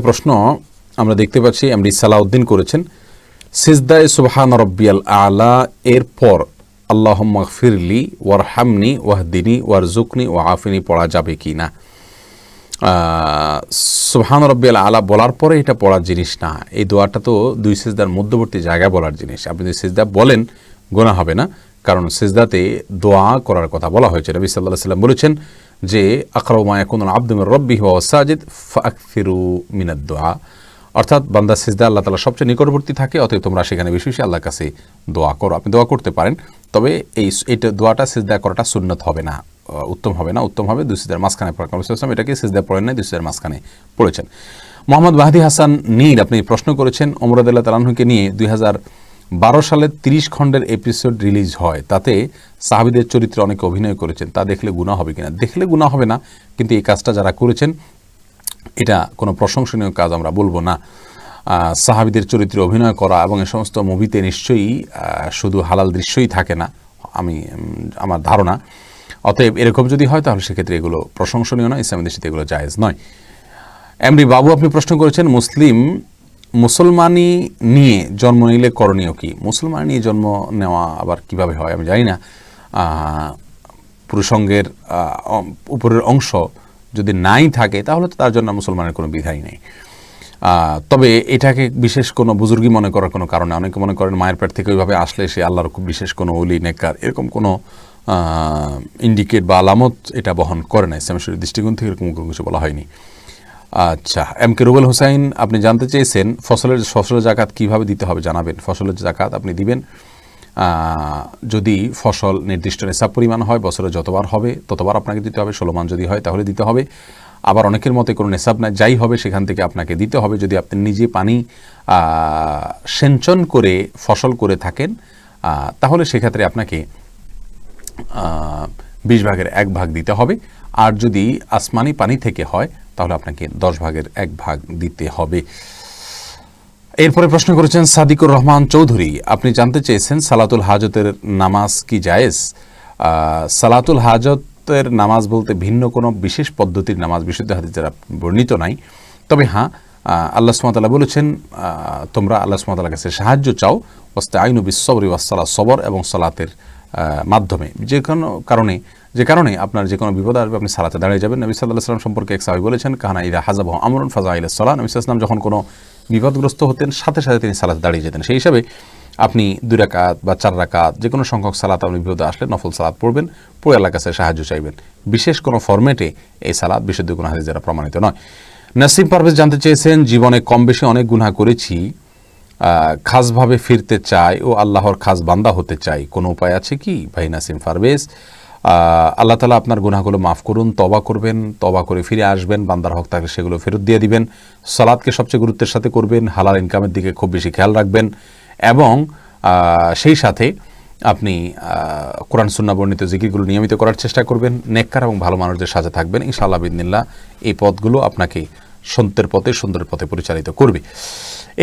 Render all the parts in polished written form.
প্রশ্ন আমরা দেখতে পাচ্ছি এমডি সালাউদ্দিন করেছেন, সিজদায়ে সুবহান রব্বিয়াল আলা এর পর আল্লাহুম্মা গফিরলি ওয়ারহামনি ওয়াহদিনি ওয়ারজুকনি ওয়াআফিনি পড়া যাবে কি না? সুবহান রব্বিয়াল আলা বলার পরে এটা পড়ার জিনিস না। এই দোয়াটা তো দুই সিজদার মধ্যবর্তী জায়গায় বলার জিনিস। আপনি যদি সিজদা বলেন গোনা হবে না, কারণ সিজদাতে দোয়া করার কথা বলা হয়েছে। নবী সাল্লাল্লাহু আলাইহি ওয়াসাল্লাম বলেছেন যে আকরাবু মা ইয়াকুনুল আবদু মির রাব্বিহি ওয়া হুয়া সাজিদ ফাআকসিরু মিনাদ দুআ, অর্থাৎ বান্দা সিজদা আল্লাহ তাআলা সবচেয়ে নিকটবর্তী থাকে, অতএব তোমরা সেখানে বেশি বেশি আল্লাহর কাছে দোয়া করো। আপনি দোয়া করতে পারেন, তবে এইটা দোয়াটা সিজদা করাটা সুন্নত হবে না, উত্তম হবে না। উত্তম হবে দুই সিজদার মাঝখানে পড়া। নবী সাল্লাল্লাহু আলাইহি ওয়াসাল্লাম এটাকে সিজদা পড়েন নাই, দুই সিজদার মাঝখানে পড়েছেন। মোহাম্মদ মাহদি হাসান নীর আপনি প্রশ্ন করেছেন, ওমর রাদিয়াল্লাহু তাআলা আনহুকে নিয়ে 2012 সালে 30 খণ্ডের এপিসোড রিলিজ হয়, তাতে সাহাবীদের চরিত্রে অনেকে অভিনয় করেছেন, তা দেখলে গুনাহ হবে কিনা? দেখলে গুনাহ হবে না, কিন্তু এই কাজটা যারা করেছেন এটা কোনো প্রশংসনীয় কাজ আমরা বলবো না। সাহাবীদের চরিত্রে অভিনয় করা এবং এই সমস্ত মুভিতে নিশ্চয়ই শুধু হালাল দৃশ্যই থাকে না, আমার ধারণা। অতএব এরকম যদি হয় তাহলে সেক্ষেত্রে এগুলো প্রশংসনীয় নয়, ইসলামী দৃষ্টিতে এগুলো জায়েজ নয়। এমডি বাবু আপনি প্রশ্ন করেছেন, মুসলমানি নিয়ে জন্ম নিলে করণীয় কি? মুসলমানি নিয়ে জন্ম নেওয়া আবার কিভাবে হয় আমি জানি না। পুরুষঙ্গের উপরের অংশ যদি নাই থাকে তাহলে তো তার জন্য মুসলমানের কোনো বিধাই নেই। তবে এটাকে বিশেষ কোনো বুজুর্গি মনে করার কোনো কারণে, অনেকে মনে করেন মায়ের পেট থেকে ওইভাবে আসলে সে আল্লাহর খুব বিশেষ কোনো ওলি নেককার, এরকম কোনো ইন্ডিকেট বা আলামত এটা বহন করে না। ইসলামের দৃষ্টিকোণ থেকে এরকম কোনো কিছু বলা হয়নি। আচ্ছা, এম কে রুবেল হোসাইন আপনি জানতে চেয়েছেন ফসলের জাকাত কিভাবে দিতে হবে জানাবেন। ফসলের জাকাত আপনি দিবেন যদি ফসল নির্দিষ্ট নিসাব পরিমাণ হয়, বছরে যতবার হবে ততবার আপনাকে দিতে হবে। 16 মান যদি হয় তাহলে দিতে হবে। আবার অনেকের মতে কোনো নিসাব না, যাই হবে সেখান থেকে আপনাকে দিতে হবে। যদি আপনি নিজে পানি সেঞ্চন করে ফসল করে থাকেন তাহলে সেক্ষেত্রে আপনাকে 20 ভাগের 1 ভাগ দিতে হবে। আর যদি আসমানি পানি থেকে হয় তাহলে আপনাকে 10 ভাগের 1 ভাগ দিতে হবে। এরপরে প্রশ্ন করেছেন সাদিকুর রহমান চৌধুরী, আপনি জানতে চেয়েছেন সালাতুল হাজতের নামাজ কি জায়েজ? সালাতুল হাজতের নামাজ বলতে ভিন্ন কোনো বিশেষ পদ্ধতির নামাজ বিশুদ্ধ হাদিসে দ্বারা বর্ণিত নাই। তবে হ্যাঁ, আল্লাহ সুবহানাহু ওয়া তাআলা বলেছেন তোমরা আল্লাহ সুবহানাহু ওয়া তাআলার কাছে সাহায্য চাও, ওয়াস্তাঈনু বিস-সাবরি ওয়াস-সালাহ, সবর এবং সালাতের মাধ্যমে। যে কারণে আপনার যে কোনো বিপদ আসবে আপনি সালাতে দাঁড়িয়ে যাবেন। নবী সাল্লাল্লাহু আলাইহি ওয়াসাল্লাম সম্পর্কে এক সাহাবী বলেছেন, কানা ইযা হাযাবাহু আমরুন ফাযা ইলাস সালাহ। নবী সাল্লাল্লাহু আলাইহি ওয়াসাল্লাম যখন কোনো বিপদগ্রস্ত হতেন সাথে সাথে তিনি সালাতে দাঁড়িয়ে যেতেন। সেই হিসাবে আপনি 2 রাকাত বা 4 রাকাত যে কোনো সংখ্যক সালাত আপনি বিপদে আসলে নফল সালাত পড়বেন, পড়ে আল্লাহর কাছে সাহায্য চাইবেন। বিশেষ কোনো ফরম্যাটে এই সালাত বিশুদ্ধ কোনো হাদিস দ্বারা প্রমাণিত নয়। নাসিম পারভেজ জানতে চেয়েছেন, জীবনে কম বেশি অনেক গুনাহ করেছি, খাসভাবে ফিরতে চাই ও আল্লাহর খাস বান্দা হতে চাই, কোনো উপায় আছে কি? ভাই নাসিম পারভেজ, আল্লাহ তাআলা আপনার গুনাহগুলো মাফ করুন, তওবা করবেন, তওবা করে ফিরে আসবেন, বান্দার হক থাকলে সেগুলো ফেরত দিয়ে দিবেন, সালাতকে সবচেয়ে গুরুত্বের সাথে করবেন, হালাল ইনকামের দিকে খুব বেশি খেয়াল রাখবেন এবং সেই সাথে আপনি কোরআন সুন্নাহ বর্ণিত জিকিরগুলো নিয়মিত করার চেষ্টা করবেন, নেককার এবং ভালো মানুষদের সাথে থাকবেন। ইনশাআল্লাহ বিইذনিল্লাহ এই পথগুলো আপনাকে সত্যের পথে সুন্দরের পথে পরিচালিত করবে।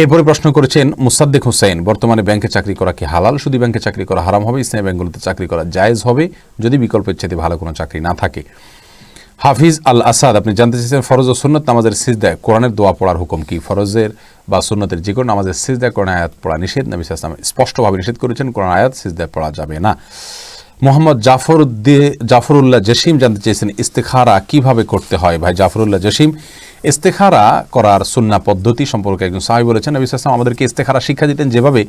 এরপরে প্রশ্ন করেছেন মুসাদ্দিক হোসেন, বর্তমানে ব্যাংকে চাকরি করা কি হালাল? শুধু ব্যাংকে চাকরি করা হারাম হবে, ইসলামী ব্যাংকগুলোতে চাকরি করা জায়েজ হবে যদি বিকল্পের চেয়ে ভালো কোনো চাকরি না থাকে। হাফিজ আল আসাদ আপনি জানতে চেয়েছেন, ফরজ ও সুন্নত নামাজের সিজদায় কোরআনের দোয়া পড়ার হুকুম কি? ফরজের বা সুন্নতের যে কোনো নামাজের সিজদায় কোরআন আয়াত পড়া নিষেধ। নবী সাল্লাল্লাহু আলাইহি ওয়াসাল্লাম স্পষ্টভাবে নিষেধ করেছেন, কোরআন আয়াত সিজদায় পড়া যাবে না। মোহাম্মদ জাফরুল্লাহ জসিম জানতে চেয়েছেন, ইস্তেখারা কিভাবে করতে হয়? ভাই জাফরুল্লাহ জসিম, ইস্তেখারা করার সুন্নাহ পদ্ধতি সম্পর্কে একজন সাহাবী বলেছেন, নবী সাল্লাল্লাহু আলাইহি ওয়াসাল্লাম আমাদেরকে ইস্তেখারা শিক্ষা দিতেন, যেভাবে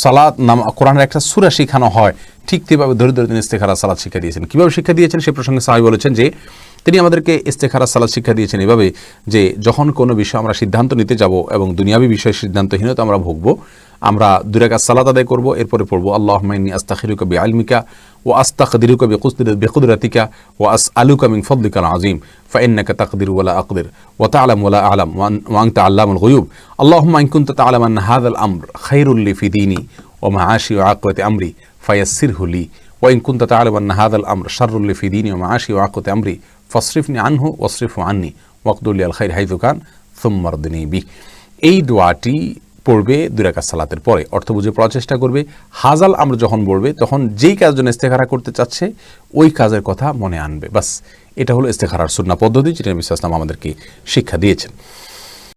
সালাত কোরআনের একটা সূরা শেখানো হয় ঠিক তেভাবে ধরে ধরে তিনি ইস্তেখারা সালাত শিক্ষা দিয়েছেন। কীভাবে শিক্ষা দিয়েছেন সে প্রসঙ্গে সাহাবী বলেছেন যে তিনি আমাদেরকে ইস্তেখারা সালাত শিক্ষা দিয়েছেন এভাবে যে যখন কোনো বিষয় আমরা সিদ্ধান্ত নিতে যাব এবং দুনিয়াবী বিষয়ে সিদ্ধান্তহীনতা আমরা ভুগব, আমরা 2 রাকাত সালাত আদায় করব, এরপরে পড়ব আল্লাহুম্মা ইন্নী আস্তাখিরুকা বিইলমিকা ওয়া আস্তাকদিরুকা বিকুদরাতিকা ওয়া আসআলুকা মিন ফাদলিকাল আযীম ফাইন্নাকা তাকদিরু ওয়া লা আকদির ওয়া তা'লামু ওয়া লা আ'লাম ওয়া আনতা আল্লামুল গুয়ুব আল্লাহুম্মা ইন কুনতা তা'লামু আন্না হাযাল আমর খায়রুল লি ফি দীনি ওয়া মা'আশি ওয়া আকিবাতি আমরি ফায়াসসিরহু লি ওয়া ইন কুনতা তা'লামু আন্না হাযাল আমর শাররুল লি ফি দীনি ওয়া মা'আশি ওয়া আকিবাতি আমরি ফাসরিফনি আনহু ওয়াসরিফহু আন্নি ওয়াকদুর লি আল খায়র হাইযু কান সুম্মা রদনি বি। এই দোয়াটি পড়বে 2 রাকাত সালাতের পরে, অর্থ বুঝে পড়ার চেষ্টা করবে। হাজাল আমরা যখন বলবে তখন যেই কাজের জন্য ইস্তেখারা করতে চাচ্ছে ওই কাজের কথা মনে আনবে, বাস এটা হলো ইস্তেখারার সুন্নাহ পদ্ধতি, যেটা নবী সাল্লাল্লাহু আলাইহি ওয়াসাল্লাম আমাদেরকে শিক্ষা দিয়েছেন।